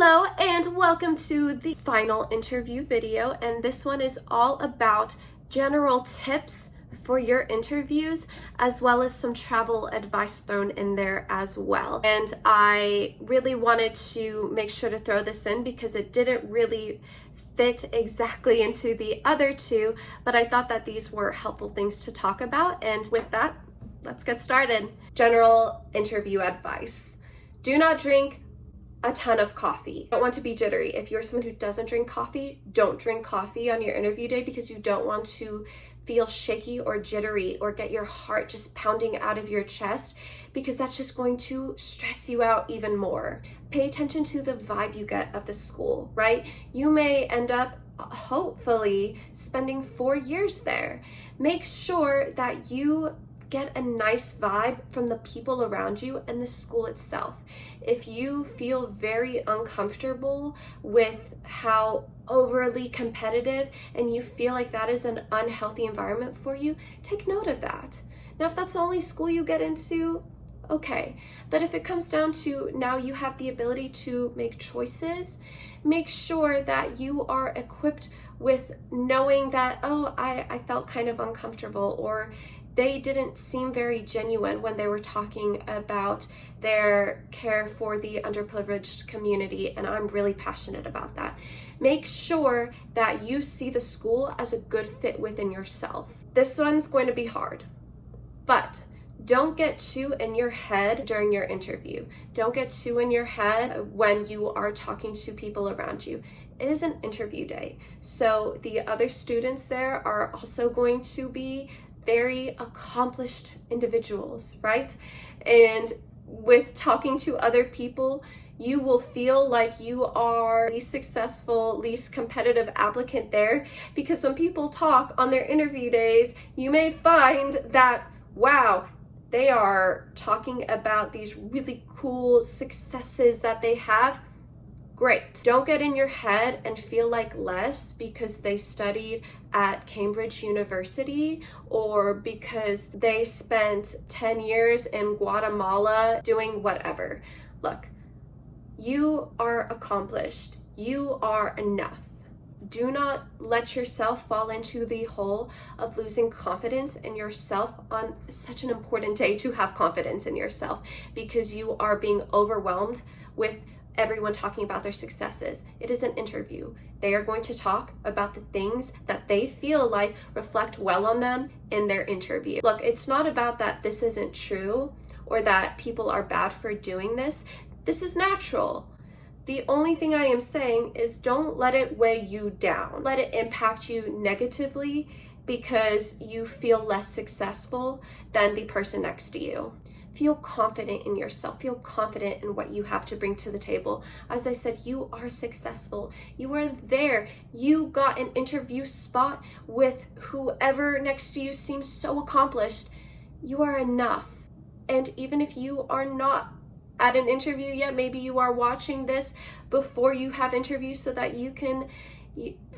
Hello and welcome to the final interview video, and this one is all about general tips for your interviews as well as some travel advice thrown in there as well. And I really wanted to make sure to throw this in because it didn't really fit exactly into the other two, but I thought that these were helpful things to talk about. And with that, let's get started. General interview advice. Do not drink a ton of coffee. Don't want to be jittery. If you're someone who doesn't drink coffee, don't drink coffee on your interview day because you don't want to feel shaky or jittery or get your heart just pounding out of your chest, because that's just going to stress you out even more. Pay attention to the vibe you get of the school, right? You may end up hopefully spending 4 years there. Make sure that you get a nice vibe from the people around you and the school itself. If you feel very uncomfortable with how overly competitive and you feel like that is an unhealthy environment for you, take note of that. Now, if that's the only school you get into, okay. But if it comes down to now you have the ability to make choices, make sure that you are equipped with knowing that, oh, I felt kind of uncomfortable, or they didn't seem very genuine when they were talking about their care for the underprivileged community, and I'm really passionate about that. Make sure that you see the school as a good fit within yourself. This one's going to be hard, but don't get too in your head during your interview. Don't get too in your head when you are talking to people around you. It is an interview day, so the other students there are also going to be very accomplished individuals, right? And with talking to other people, you will feel like you are least successful, least competitive applicant there, because when people talk on their interview days, you may find that, wow, they are talking about these really cool successes that they have. Great. Don't get in your head and feel like less because they studied at Cambridge University or because they spent 10 years in Guatemala doing whatever. Look, you are accomplished. You are enough. Do not let yourself fall into the hole of losing confidence in yourself on such an important day to have confidence in yourself, because you are being overwhelmed with everyone talking about their successes. It is an interview. They are going to talk about the things that they feel like reflect well on them in their interview. Look, it's not about that this isn't true or that people are bad for doing this. This is natural. The only thing I am saying is don't let it weigh you down. Let it impact you negatively because you feel less successful than the person next to you. Feel confident in yourself. Feel confident in what you have to bring to the table. As I said, you are successful. You are there. You got an interview spot with whoever next to you seems so accomplished. You are enough. And even if you are not at an interview yet, maybe you are watching this before you have interviews so that you can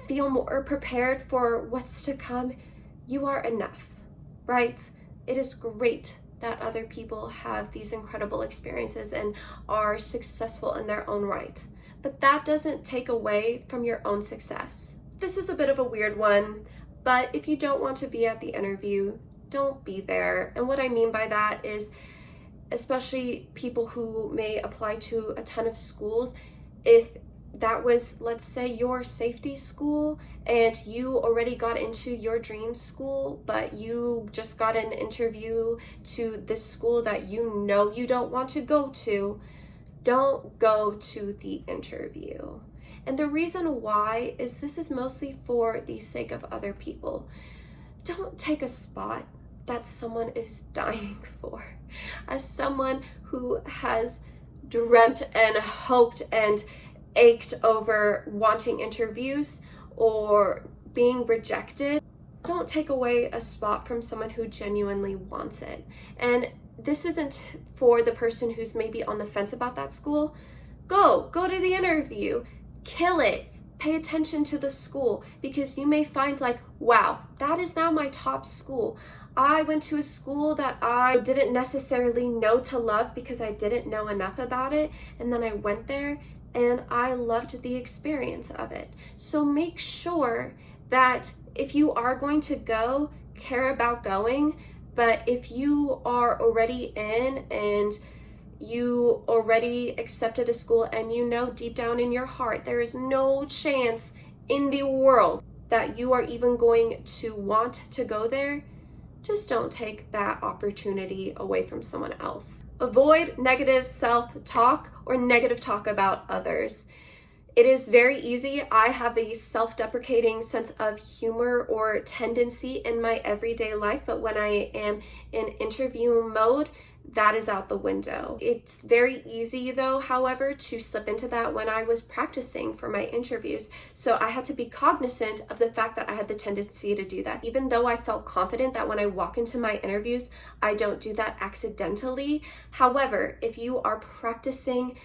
feel more prepared for what's to come. You are enough, right? It is great that other people have these incredible experiences and are successful in their own right. But that doesn't take away from your own success. This is a bit of a weird one, but if you don't want to be at the interview, don't be there. And what I mean by that is, especially people who may apply to a ton of schools, if that was, let's say, your safety school and you already got into your dream school, but you just got an interview to this school that you know you don't want to go to, don't go to the interview. And the reason why is this is mostly for the sake of other people. Don't take a spot that someone is dying for. As someone who has dreamt and hoped and ached over wanting interviews or being rejected, don't take away a spot from someone who genuinely wants it. And this isn't for the person who's maybe on the fence about that school. Go to the interview, kill it, pay attention to the school, because you may find like, wow, that is now my top school. I went to a school that I didn't necessarily know to love because I didn't know enough about it, and then I went there and I loved the experience of it. So make sure that if you are going to go, care about going. But if you are already in and you already accepted a school and you know deep down in your heart there is no chance in the world that you are even going to want to go there, just don't take that opportunity away from someone else. Avoid negative self-talk or negative talk about others. It is very easy. I have a self-deprecating sense of humor or tendency in my everyday life, but when I am in interview mode, that is out the window. It's very easy though, however, to slip into that when I was practicing for my interviews. So I had to be cognizant of the fact that I had the tendency to do that. Even though I felt confident that when I walk into my interviews, I don't do that accidentally. However, if you are practicing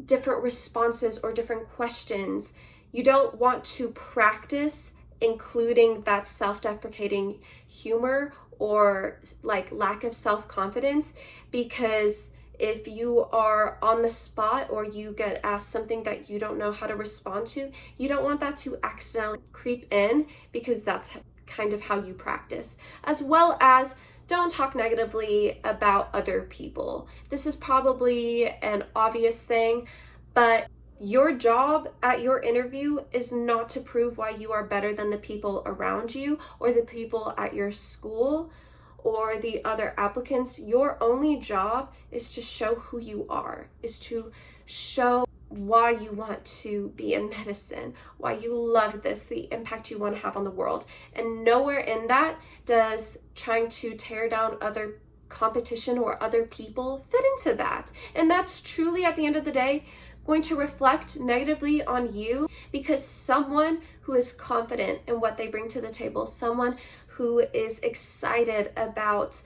different responses or different questions, you don't want to practice including that self-deprecating humor or like lack of self-confidence, because if you are on the spot or you get asked something that you don't know how to respond to, you don't want that to accidentally creep in, because that's kind of how you practice. As well as, don't talk negatively about other people. This is probably an obvious thing, but your job at your interview is not to prove why you are better than the people around you or the people at your school or the other applicants. Your only job is to show who you are, is to show why you want to be in medicine, why you love this, the impact you want to have on the world. And nowhere in that does trying to tear down other competition or other people fit into that. And that's truly, at the end of the day, going to reflect negatively on you, because someone who is confident in what they bring to the table, someone who is excited about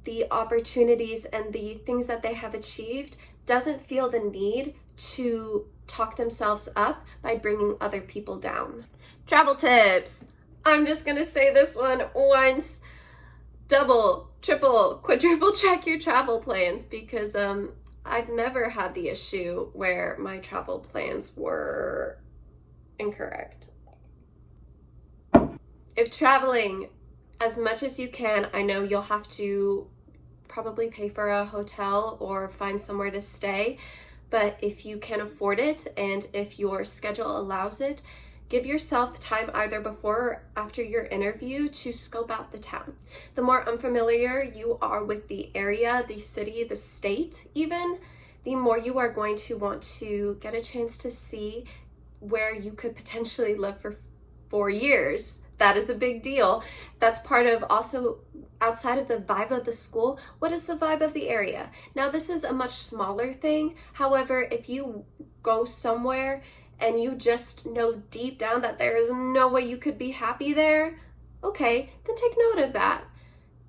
the opportunities and the things that they have achieved, doesn't feel the need to talk themselves up by bringing other people down. Travel tips. I'm just gonna say this one once. Double, triple, quadruple check your travel plans, because I've never had the issue where my travel plans were incorrect. If traveling as much as you can, I know you'll have to probably pay for a hotel or find somewhere to stay, but if you can afford it and if your schedule allows it, give yourself time either before or after your interview to scope out the town. The more unfamiliar you are with the area, the city, the state even, the more you are going to want to get a chance to see where you could potentially live for 4 years. That is a big deal. That's part of also, outside of the vibe of the school, what is the vibe of the area? Now, this is a much smaller thing. However, if you go somewhere and you just know deep down that there is no way you could be happy there, okay, then take note of that.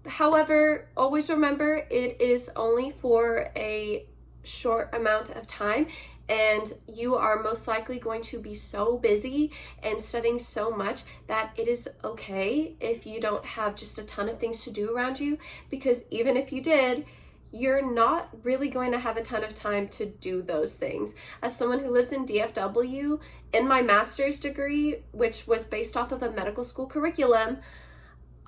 However, always remember it is only for a short amount of time, and you are most likely going to be so busy and studying so much that it is okay if you don't have just a ton of things to do around you, because even if you did, you're not really going to have a ton of time to do those things. As someone who lives in DFW, in my master's degree, which was based off of a medical school curriculum,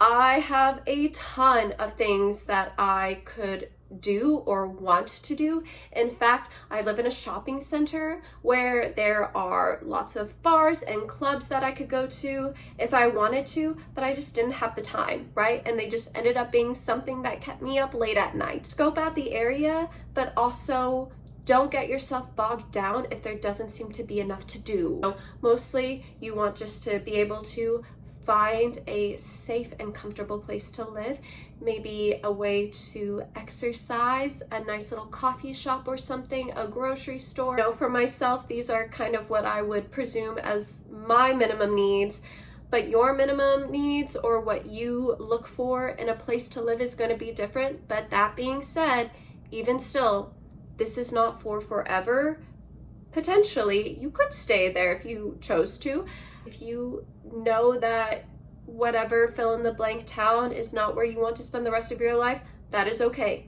I have a ton of things that I could do or want to do. In fact, I live in a shopping center where there are lots of bars and clubs that I could go to if I wanted to, but I just didn't have the time, right? And they just ended up being something that kept me up late at night. Scope out the area, but also don't get yourself bogged down if there doesn't seem to be enough to do. So mostly you want just to be able to find a safe and comfortable place to live, maybe a way to exercise, a nice little coffee shop or something, a grocery store. You know, for myself, these are kind of what I would presume as my minimum needs, but your minimum needs or what you look for in a place to live is going to be different. But that being said, even still, this is not for forever. Potentially, you could stay there if you chose to. If you know that whatever fill in the blank town is not where you want to spend the rest of your life, that is okay.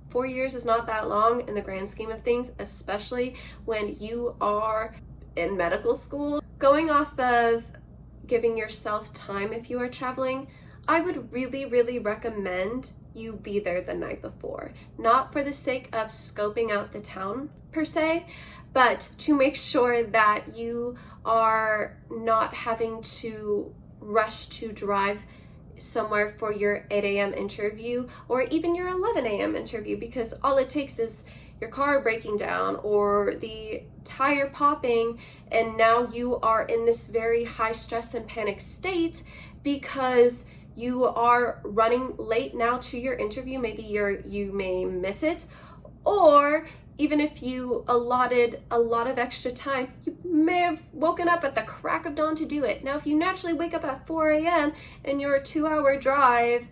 4 years is not that long in the grand scheme of things, especially when you are in medical school. Going off of giving yourself time if you are traveling, I would really recommend you be there the night before. Not for the sake of scoping out the town per se, but to make sure that you are not having to rush to drive somewhere for your 8 a.m. interview or even your 11 a.m. interview, because all it takes is your car breaking down or the tire popping, and now you are in this very high stress and panic state because you are running late now to your interview. Maybe you may miss it, or even if you allotted a lot of extra time, you may have woken up at the crack of dawn to do it. Now, if you naturally wake up at 4 a.m. and your 2-hour drive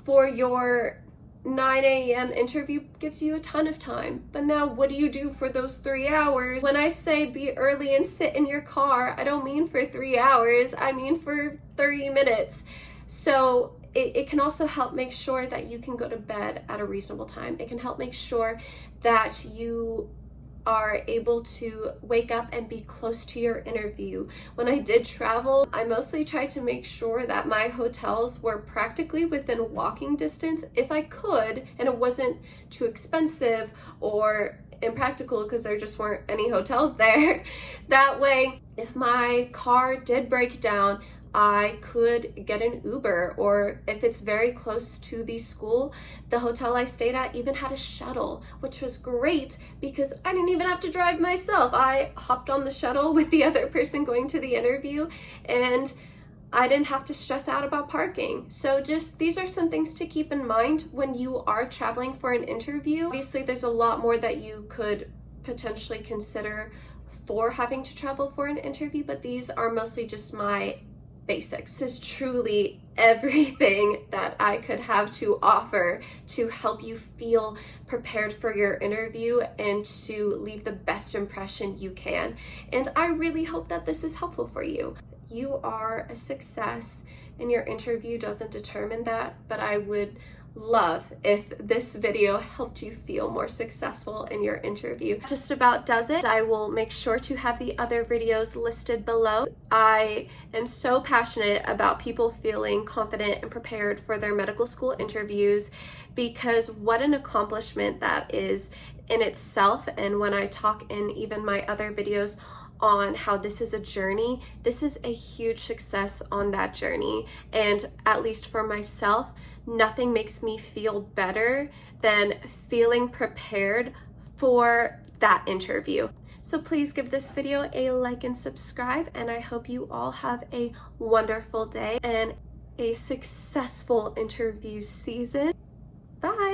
for your 9 a.m. interview gives you a ton of time. But now what do you do for those 3 hours? When I say be early and sit in your car, I don't mean for 3 hours, I mean for 30 minutes. So it can also help make sure that you can go to bed at a reasonable time. It can help make sure that you are able to wake up and be close to your interview. When I did travel, I mostly tried to make sure that my hotels were practically within walking distance if I could, and it wasn't too expensive or impractical because there just weren't any hotels there. That way, if my car did break down, I could get an Uber, or if it's very close to the school, the hotel I stayed at even had a shuttle, which was great because I didn't even have to drive myself. I hopped on the shuttle with the other person going to the interview, and I didn't have to stress out about parking. So just these are some things to keep in mind when you are traveling for an interview. Obviously, there's a lot more that you could potentially consider for having to travel for an interview, but these are mostly just my basics. This is truly everything that I could have to offer to help you feel prepared for your interview and to leave the best impression you can. And I really hope that this is helpful for you. You are a success, and your interview doesn't determine that, but I would love if this video helped you feel more successful in your interview. Just about does it. I will make sure to have the other videos listed below. I am so passionate about people feeling confident and prepared for their medical school interviews, because what an accomplishment that is in itself. And when I talk in even my other videos on how this is a journey, this is a huge success on that journey. And at least for myself, nothing makes me feel better than feeling prepared for that interview. So please give this video a like and subscribe, and I hope you all have a wonderful day and a successful interview season. Bye!